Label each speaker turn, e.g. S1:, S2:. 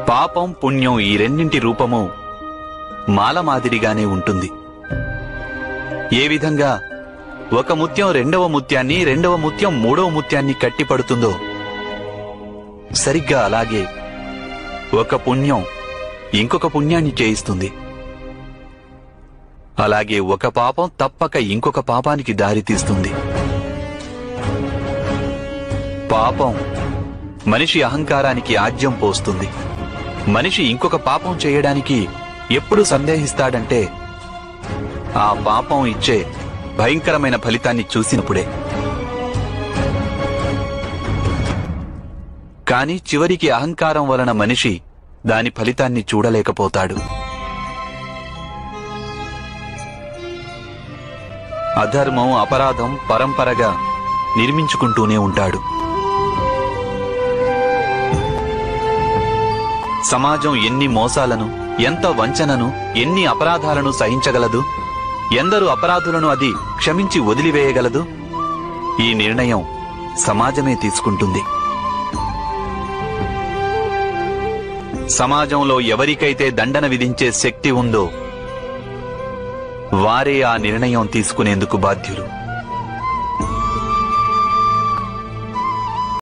S1: పాపం పుణ్యం ఈ రెండింటి రూపము మాల మాదిరిగానే ఉంటుంది. ఏ విధంగా ఒక ముత్యం రెండవ ముత్యాన్ని, రెండవ ముత్యం మూడవ ముత్యాన్ని కట్టిపడుతుందో సరిగ్గా అలాగే ఒక పుణ్యం ఇంకొక పుణ్యాన్ని చేయిస్తుంది. అలాగే ఒక పాపం తప్పక ఇంకొక పాపానికి దారితీస్తుంది. పాపం మనిషి అహంకారానికి ఆజ్యం పోస్తుంది. మనిషి ఇంకొక పాపం చేయడానికి ఎప్పుడు సందేహిస్తాడంటే ఆ పాపం ఇచ్చే భయంకరమైన ఫలితాన్ని చూసినప్పుడే. కాని చివరికి అహంకారం వలన మనిషి దాని ఫలితాన్ని చూడలేకపోతాడు. అధర్మం, అపరాధం పరంపరగా నిర్మించుకుంటూనే ఉంటాడు. సమాజం ఎన్ని మోసాలను, ఎంత వంచనను, ఎన్ని అపరాధాలను సహించగలదు? ఎందరు అపరాధులను అది క్షమించి వదిలివేయగలదు? ఈ నిర్ణయం సమాజమే తీసుకుంటుంది. సమాజంలో ఎవరికైతే దండన విధించే శక్తి ఉందో వారే ఆ నిర్ణయం తీసుకునేందుకు బాధ్యులు.